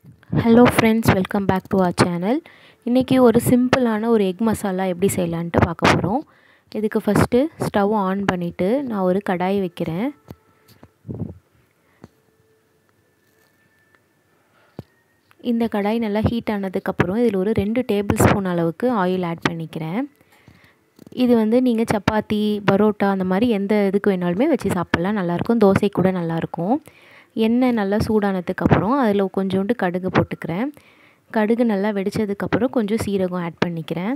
Hello friends, welcome back to our channel. இன்னைக்கு ஒரு சிம்பிளான ஒரு எக் மசாலா எப்படி செய்யலாம்னு பார்க்க போறோம். இதுக்கு ஃபர்ஸ்ட் ஸ்டவ் ஆன் பண்ணிட்டு நான் ஒரு கடாய் வைக்கிறேன். இந்த கடாய் நல்லா ஹீட் ஆனதுக்கு அப்புறம் இதில் ஒரு 2 டேபிள் ஸ்பூன் அளவுக்கு ஆயில் ஆட் பண்ணிக்கிறேன். இது வந்து நீங்க சப்பாத்தி, பரோட்டா அந்த மாதிரி எந்த இதுக்கு வேணாலுமே வச்சு சாப்பிடலாம், நல்லா இருக்கும். தோசை கூட நல்லா இருக்கும். எண்ணெய் நல்லா சூடானதுக்கு அப்புறம் அதில் கொஞ்சோண்டு கடுகு போட்டுக்கிறேன். கடுகு நல்லா வெடிச்சதுக்கு அப்புறம் கொஞ்சம் சீரகம் ஆட் பண்ணிக்கிறேன்.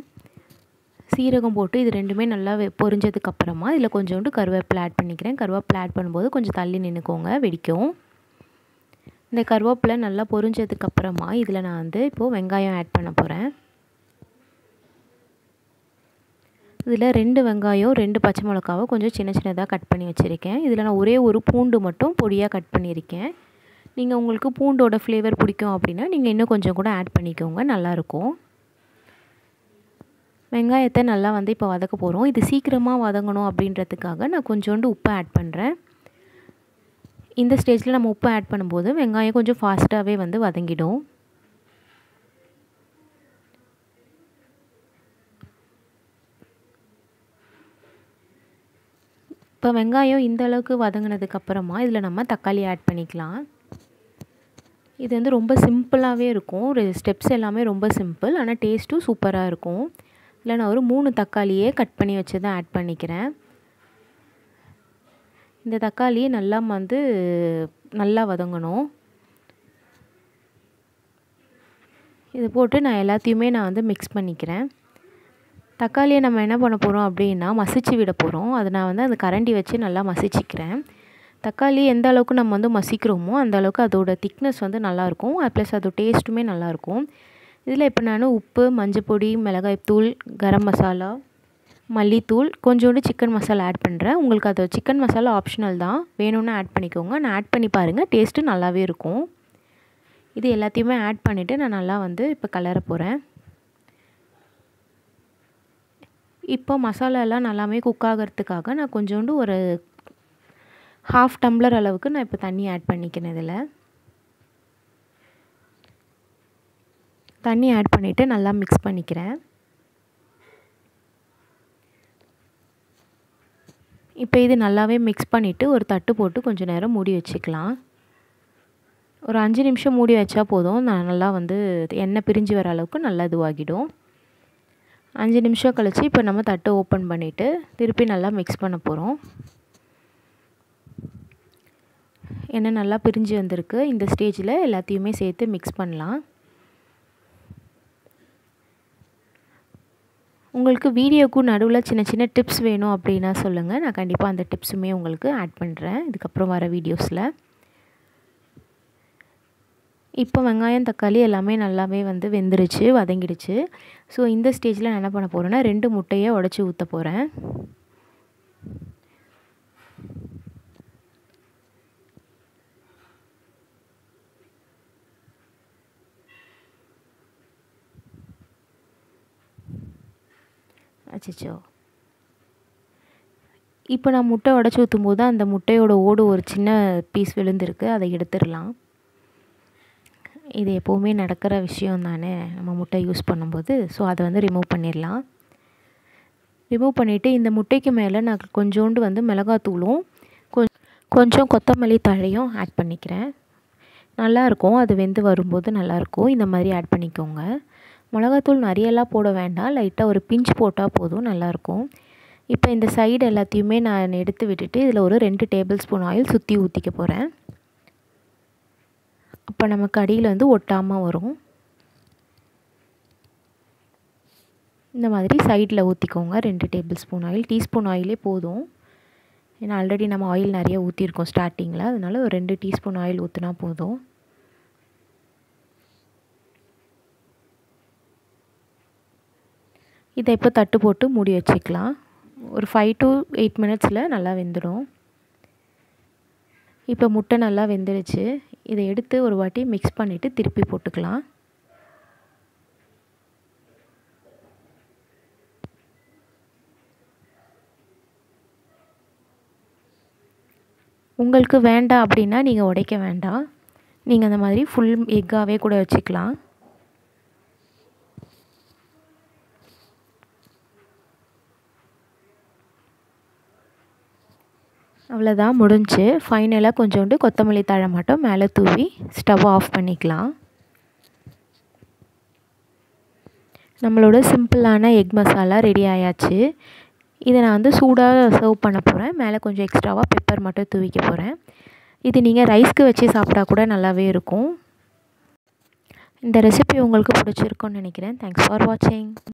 சீரகம் போட்டு இது ரெண்டுமே நல்லா பொரிஞ்சதுக்கு அப்புறமா இதில் கொஞ்சோண்டு கருவேப்பிலை ஆட் பண்ணிக்கிறேன். கருவேப்பிலை ஆட் பண்ணும்போது கொஞ்சம் தள்ளி நின்னுக்கோங்க, வெடிக்கும். இந்த கருவேப்பிலை நல்லா பொரிஞ்சதுக்கு அப்புறமா இதில் நான் வந்து இப்போ வெங்காயம் ஆட் பண்ண போகிறேன். இதில் 2 வெங்காயம் 2 பச்சை மிளகாவை கொஞ்சம் சின்ன சின்னதாக கட் பண்ணி வச்சுருக்கேன். இதில் நான் ஒரே ஒரு பூண்டு மட்டும் பொடியாக கட் பண்ணியிருக்கேன். நீங்கள் உங்களுக்கு பூண்டோட ஃப்ளேவர் பிடிக்கும் அப்படின்னா நீங்கள் இன்னும் கொஞ்சம் கூட ஆட் பண்ணிக்கோங்க, நல்லாயிருக்கும். வெங்காயத்தை நல்லா வந்து இப்போ வதக்க போகிறோம். இது சீக்கிரமாக வதங்கணும் அப்படின்றதுக்காக நான் கொஞ்சோண்டு உப்பு ஆட் பண்ணுறேன். இந்த ஸ்டேஜில் நம்ம உப்பு ஆட் பண்ணும்போது வெங்காயம் கொஞ்சம் ஃபாஸ்ட்டாகவே வந்து வதங்கிடும். இப்போ வெங்காயம் இந்த அளவுக்கு வதங்கினதுக்கு அப்புறமா இதில் நம்ம தக்காளி ஆட் பண்ணிக்கலாம். இது வந்து ரொம்ப சிம்பிளாகவே இருக்கும். ஒரு ஸ்டெப்ஸ் எல்லாமே ரொம்ப சிம்பிள், ஆனால் டேஸ்ட்டும் சூப்பராக இருக்கும். இதில் நான் ஒரு 3 தக்காளியே கட் பண்ணி வச்சு தான் ஆட் பண்ணிக்கிறேன். இந்த தக்காளியை நல்லா வதங்கணும். இது போட்டு நான் எல்லாத்தையுமே வந்து மிக்ஸ் பண்ணிக்கிறேன். தக்காளியை நம்ம என்ன பண்ண போகிறோம் அப்படின்னா மசிச்சு விட போகிறோம். அதை நான் வந்து அந்த கரண்டி வச்சு நல்லா மசிச்சிக்கிறேன். தக்காளி எந்த அளவுக்கு நம்ம வந்து மசிக்கிறோமோ அந்த அளவுக்கு அதோட திக்னஸ் வந்து நல்லாயிருக்கும், ப்ளஸ் அதோட டேஸ்ட்டுமே நல்லாயிருக்கும். இதில் இப்போ நான் உப்பு, மஞ்சப்பொடி, மிளகாய்த்தூள், கரம் மசாலா, மல்லித்தூள், கொஞ்சோண்டு சிக்கன் மசாலா ஆட் பண்ணுறேன். உங்களுக்கு அது சிக்கன் மசாலா ஆப்ஷனல் தான், வேணும்னா ஆட் பண்ணிக்கோங்க. நான் ஆட் பண்ணி பாருங்கள், டேஸ்ட்டு நல்லாவே இருக்கும். இது எல்லாத்தையுமே ஆட் பண்ணிவிட்டு நான் நல்லா வந்து இப்போ கலர போகிறேன். இப்போ மசாலாலாம் நல்லாமே குக் ஆகிறதுக்காக நான் கொஞ்சோண்டு ஒரு 1/2 டம்ளர் அளவுக்கு நான் இப்போ தண்ணி ஆட் பண்ணிக்கிறேன். இதில் தண்ணி ஆட் பண்ணிவிட்டு நல்லா மிக்ஸ் பண்ணிக்கிறேன். இப்போ இது நல்லாவே மிக்ஸ் பண்ணிவிட்டு ஒரு தட்டு போட்டு கொஞ்சம் நேரம் மூடி வச்சுக்கலாம். ஒரு 5 நிமிஷம் மூடி வச்சா போதும். நான் நல்லா வந்து எண்ணெய் பிரிஞ்சு வர அளவுக்கு நல்லா இதுவாகிடும். 5 நிமிஷம் கழித்து இப்போ நம்ம தட்டை ஓப்பன் பண்ணிவிட்டு திருப்பி நல்லா மிக்ஸ் பண்ண போகிறோம். எண்ணெய் நல்லா பிரிஞ்சு வந்திருக்கு. இந்த ஸ்டேஜில் எல்லாத்தையுமே சேர்த்து மிக்ஸ் பண்ணலாம். உங்களுக்கு வீடியோக்கு நடுவில் சின்ன சின்ன டிப்ஸ் வேணும் அப்படின்னா சொல்லுங்கள், நான் கண்டிப்பாக அந்த டிப்ஸுமே உங்களுக்கு ஆட் பண்ணுறேன் இதுக்கப்புறம் வர வீடியோஸில். இப்போ வெங்காயம், தக்காளி எல்லாமே நல்லாவே வந்து வெந்துருச்சு, வதங்கிடுச்சு. ஸோ இந்த ஸ்டேஜில் நான் என்ன பண்ண போகிறேன்னா 2 முட்டையை உடச்சி ஊற்ற போகிறேன். அச்சோ, இப்போ நான் முட்டை உடச்சி ஊற்றும் போது அந்த முட்டையோட ஓடு ஒரு சின்ன பீஸ் விழுந்திருக்கு, அதை எடுத்துடலாம். இது எப்போவுமே நடக்கிற விஷயம் தானே நம்ம முட்டை யூஸ் பண்ணும்போது. ஸோ அதை வந்து ரிமூவ் பண்ணிடலாம். ரிமூவ் பண்ணிவிட்டு இந்த முட்டைக்கு மேலே நான் கொஞ்சோண்டு வந்து மிளகாத்தூளும் கொஞ்சம் கொத்தமல்லி தழையும் ஆட் பண்ணிக்கிறேன். நல்லாயிருக்கும், அது வெந்து வரும்போது நல்லாயிருக்கும். இந்த மாதிரி ஆட் பண்ணிக்கோங்க. மிளகாத்தூள் நிறையெல்லாம் போட வேண்டாம், லைட்டாக ஒரு பிஞ்ச் போட்டால் போதும், நல்லாயிருக்கும். இப்போ இந்த சைடு எல்லாத்தையுமே நான் எடுத்து விட்டுட்டு இதில் ஒரு 2 டேபிள் ஸ்பூன் ஆயில் சுற்றி ஊற்றிக்க போகிறேன். அப்போ நமக்கு அடியில் வந்து ஒட்டாமல் வரும். இந்த மாதிரி சைடில் ஊற்றிக்கோங்க. 2 டேபிள் ஸ்பூன் ஆயில், டீஸ்பூன் ஆயிலே போதும். ஏன்னா ஆல்ரெடி நம்ம ஆயில் நிறைய ஊற்றிருக்கோம் ஸ்டார்டிங்கில், அதனால் ஒரு 2 டீஸ்பூன் ஆயில் ஊற்றினா போதும். இதை இப்போ தட்டு போட்டு மூடி வச்சுக்கலாம். ஒரு 5 to 8 மினிட்ஸில் நல்லா வெந்துடும். இப்போ முட்டை நல்லா வெந்துடுச்சு. இதை எடுத்து ஒரு வாட்டி மிக்ஸ் பண்ணிவிட்டு திருப்பி போட்டுக்கலாம். உங்களுக்கு வேண்டாம் அப்படின்னா நீங்கள் உடைக்க வேண்டாம். நீங்கள் அந்த மாதிரி ஃபுல் எக்காகவே கூட வச்சுக்கலாம். அவ்வளோதான், முடிஞ்சு. ஃபைனலாக கொஞ்சோண்டு கொத்தமல்லி தழை மட்டும் மேலே தூவி ஸ்டவ் ஆஃப் பண்ணிக்கலாம். நம்மளோட சிம்பிளான எக் மசாலா ரெடி ஆயாச்சு. இதை நான் வந்து சூடாக சர்வ் பண்ண போகிறேன். மேலே கொஞ்சம் எக்ஸ்ட்ராவாக பெப்பர் மட்டும் தூவிக்க போகிறேன். இது நீங்கள் ரைஸ்க்கு வச்சு சாப்பிட்டா கூட நல்லாவே இருக்கும். இந்த ரெசிபி உங்களுக்கு பிடிச்சிருக்குன்னு நினைக்கிறேன். தேங்க்ஸ் ஃபார் வாட்சிங்.